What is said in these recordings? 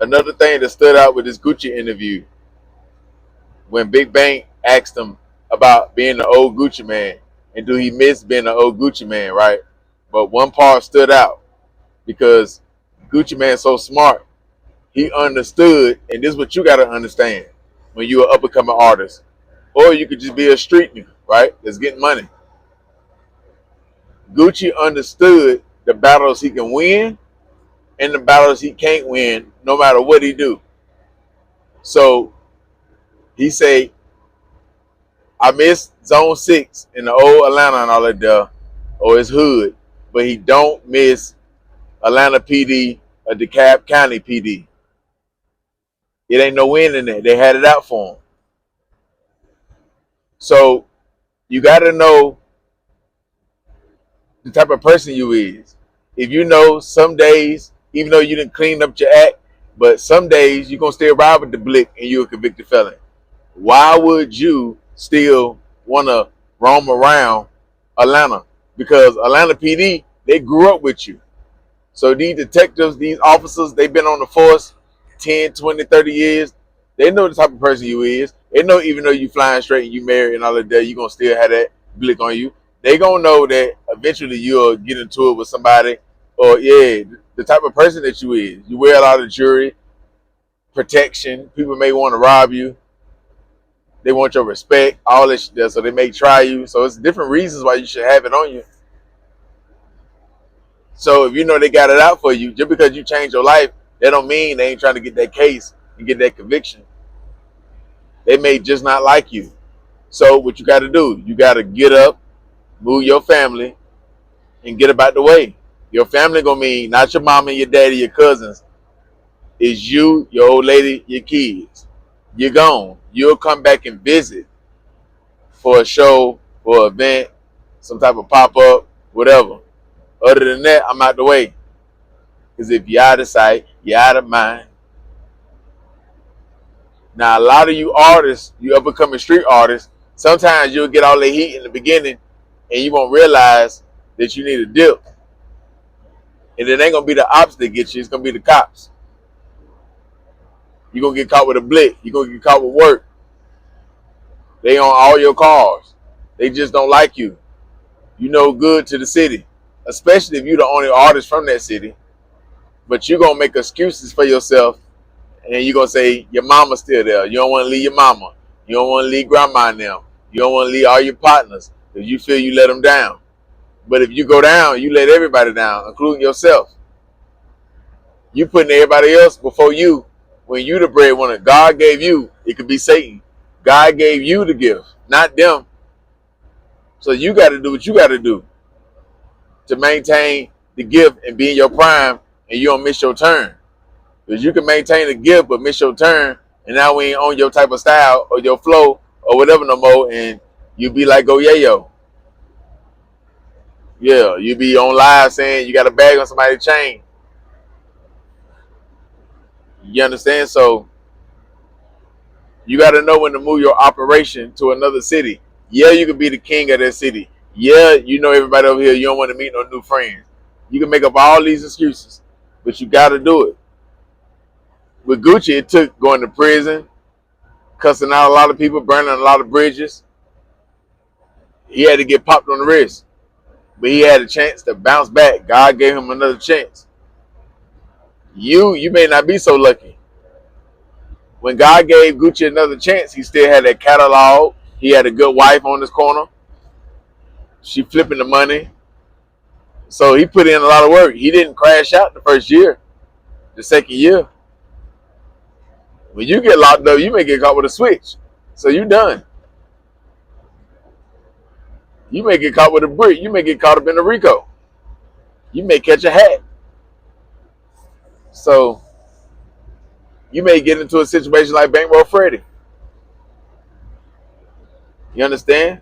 Another thing that stood out with this Gucci interview, when Big Bang asked him about being the old Gucci man and do he miss being the old Gucci man, right? But one part stood out because Gucci Man's so smart. He understood, and this is what you got to understand when you're an up and coming artist, or you could just be a street nigga, right? That's getting money. Gucci understood the battles he can win and the battles he can't win, no matter what he do. So he say, I miss Zone 6 in the old Atlanta and all that there, or his hood, but he don't miss Atlanta PD or DeKalb County PD. It ain't no win in there. They had it out for him. So you got to know the type of person you is. If you know some days, even though you didn't clean up your act, but some days you're going to still ride with the blick and you're a convicted felon. Why would you still want to roam around Atlanta? Because Atlanta PD, they grew up with you. So these detectives, these officers, they've been on the force 10, 20, 30 years. They know the type of person you is. They know even though you flying straight and you married and all of that, you're going to still have that blick on you. They going to know that eventually you'll get into it with somebody. Or, yeah, the type of person that you is. You wear a lot of jewelry, protection. People may want to rob you. They want your respect, all this shit, so they may try you. So it's different reasons why you should have it on you. So if you know they got it out for you, just because you change your life, that don't mean they ain't trying to get that case and get that conviction. They may just not like you. So what you got to do, you got to get up, move your family, and get about the way. Your family gonna mean not your mama, your daddy, your cousins. It's you, your old lady, your kids. You're gone. You'll come back and visit for a show, for an event, some type of pop-up, whatever. Other than that, I'm out the way. Because if you're out of sight, you're out of mind. Now, a lot of you artists, you up and coming street artists, sometimes you'll get all the heat in the beginning and you won't realize that you need a dip. And it ain't going to be the ops that get you. It's going to be the cops. You're going to get caught with a blick. You're going to get caught with work. They on all your cars. They just don't like you. You no good to the city, especially if you're the only artist from that city. But you're going to make excuses for yourself, and you're going to say your mama's still there. You don't want to leave your mama. You don't want to leave grandma and them. You don't want to leave all your partners because you feel you let them down. But if you go down, you let everybody down, including yourself. You putting everybody else before you when you the breadwinner. God gave you. It could be Satan. God gave you the gift, not them. So you got to do what you got to do to maintain the gift and be in your prime, and you don't miss your turn. Because you can maintain the gift but miss your turn, and now we ain't on your type of style or your flow or whatever no more, and you be like, go yayo. Yeah, you be on live saying you got a bag on somebody's chain. You understand? So you got to know when to move your operation to another city. Yeah, you could be the king of that city. Yeah, you know everybody over here. You don't want to meet no new friends. You can make up all these excuses, but you got to do it. With Gucci, it took going to prison, cussing out a lot of people, burning a lot of bridges. He had to get popped on the wrist, but he had a chance to bounce back. God gave him another chance. You may not be so lucky. When God gave Gucci another chance, he still had that catalog. He had a good wife on his corner. She flipping the money. So he put in a lot of work. He didn't crash out the first year. The second year. When you get locked up, you may get caught with a switch. So you done. You may get caught with a brick. You may get caught up in a RICO. You may catch a hat. So you may get into a situation like Bankroll Freddy. You understand?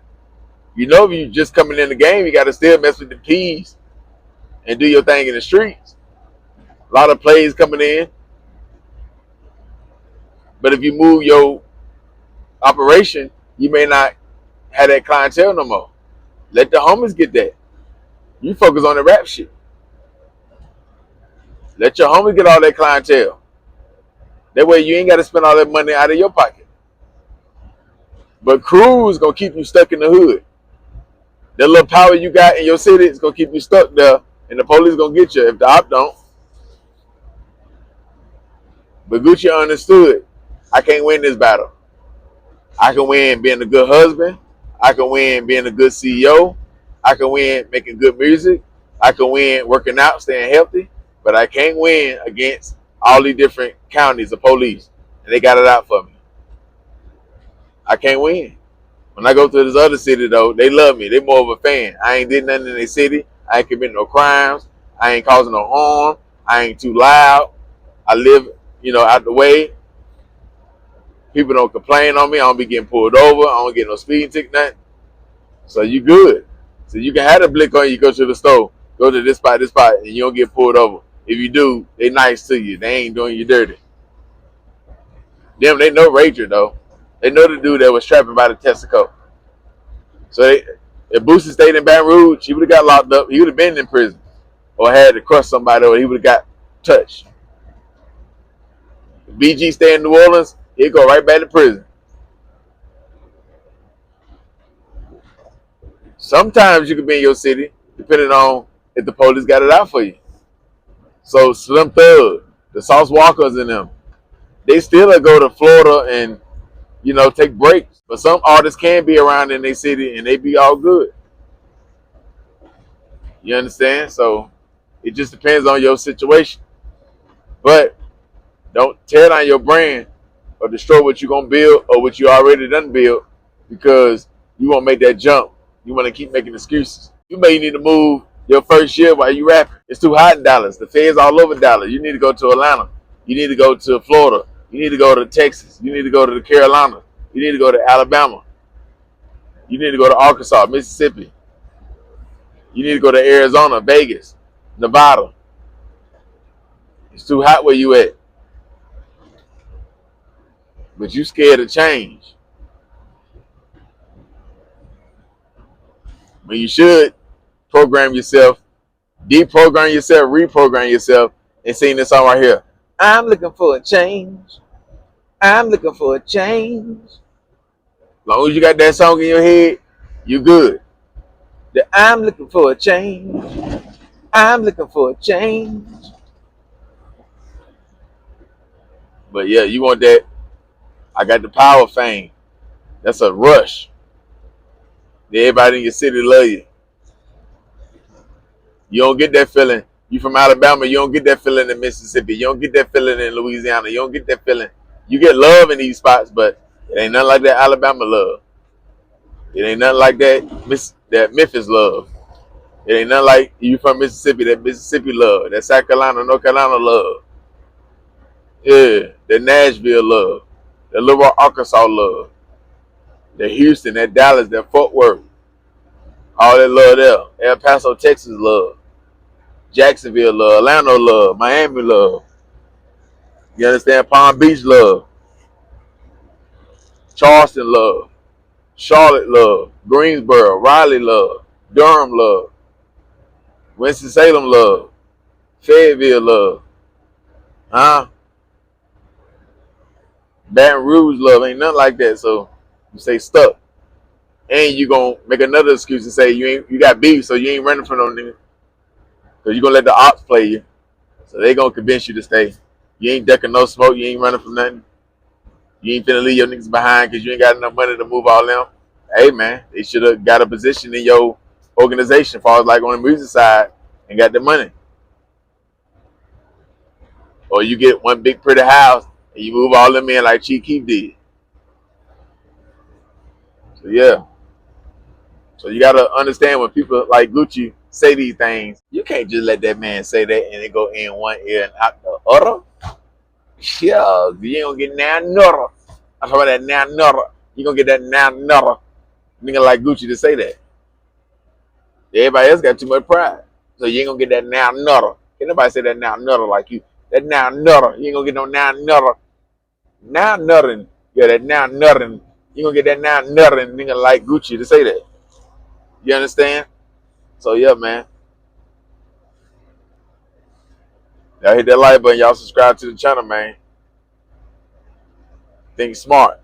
You know, if you just coming in the game, you got to still mess with the P's and do your thing in the streets. A lot of plays coming in. But if you move your operation, you may not have that clientele no more. Let the homies get that. You focus on the rap shit. Let your homies get all that clientele. That way you ain't got to spend all that money out of your pocket. But cruise gonna keep you stuck in the hood. That little power you got in your city is gonna keep you stuck there, and the police gonna get you if the op don't. But Gucci understood, I can't win this battle. I can win being a good husband. I can win being a good CEO. I can win making good music. I can win working out, staying healthy. But I can't win against all these different counties of police. And they got it out for me. I can't win. When I go to this other city, though, they love me. They more of a fan. I ain't did nothing in their city. I ain't committing no crimes. I ain't causing no harm. I ain't too loud. I live, out the way. People don't complain on me. I don't be getting pulled over. I don't get no speeding ticket, nothing. So you good. So you can have a blick on you, go to the store, go to this spot, and you don't get pulled over. If you do, they nice to you. They ain't doing you dirty. Them, they know Rager, though. They know the dude that was trapping by the Texaco. So if Boosie stayed in Baton Rouge, he would have got locked up. He would have been in prison or had to crush somebody, or he would have got touched. If BG stay in New Orleans, he'd go right back to prison. Sometimes you can be in your city, depending on if the police got it out for you. So Slim Thug, the Sauce Walkers and them, they still go to Florida and, take breaks. But some artists can be around in their city and they be all good. You understand? So it just depends on your situation. But don't tear down your brand or destroy what you're going to build or what you already done build because you won't make that jump. You want to keep making excuses. You may need to move your first year while you rapping. It's too hot in Dallas. The feds all over Dallas. You need to go to Atlanta. You need to go to Florida. You need to go to Texas. You need to go to the Carolinas. You need to go to Alabama. You need to go to Arkansas, Mississippi. You need to go to Arizona, Vegas, Nevada. It's too hot where you at. But you scared of change. But you should program yourself, deprogram yourself, reprogram yourself, and sing this song right here. I'm looking for a change. I'm looking for a change. As long as you got that song in your head, you good. I'm looking for a change. I'm looking for a change. But yeah, you want that. I got the power fame. That's a rush. Everybody in your city love you. You don't get that feeling. You from Alabama, you don't get that feeling in Mississippi. You don't get that feeling in Louisiana. You don't get that feeling. You get love in these spots, but it ain't nothing like that Alabama love. It ain't nothing like that Memphis love. It ain't nothing like you from Mississippi, that Mississippi love, that South Carolina, North Carolina love. Yeah, that Nashville love, that Little Rock, Arkansas love, that Houston, that Dallas, that Fort Worth. All that love there. El Paso, Texas love. Jacksonville love. Atlanta love. Miami love. You understand? Palm Beach love. Charleston love. Charlotte love. Greensboro. Raleigh love. Durham love. Winston-Salem love. Fayetteville love. Huh? Baton Rouge love. Ain't nothing like that. So you stay stuck. And you gonna make another excuse and say you got beef, so you ain't running from no nigga. Because you gonna let the ops play you. So they gonna convince you to stay. You ain't ducking no smoke. You ain't running from nothing. You ain't finna leave your niggas behind because you ain't got enough money to move all them. Hey, man, they should have got a position in your organization as far as like on the music side and got the money. Or you get one big pretty house and you move all them in like Chief Keef did. So, yeah. So you got to understand when people like Gucci say these things, you can't just let that man say that and it go in one ear and out the other. Yeah, you ain't gonna get now another. I'm talking about that now another. You gonna get that now another nigga like Gucci to say that. Everybody else got too much pride. So you ain't gonna get that now another. Can't nobody say that now another like you. That now another. You ain't gonna get no now another. Now nothing. Yeah, that now nothing. You gonna get that now nothing nigga like Gucci to say that. You understand? So yeah, man. Y'all hit that like button. Y'all subscribe to the channel, man. Think smart.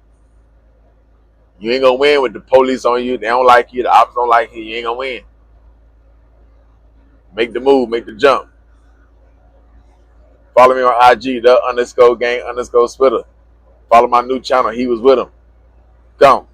You ain't gonna win with the police on you. They don't like you. The ops don't like you. You ain't gonna win. Make the move. Make the jump. Follow me on IG, the _gang_spitter. Follow my new channel. He was with him. Gone.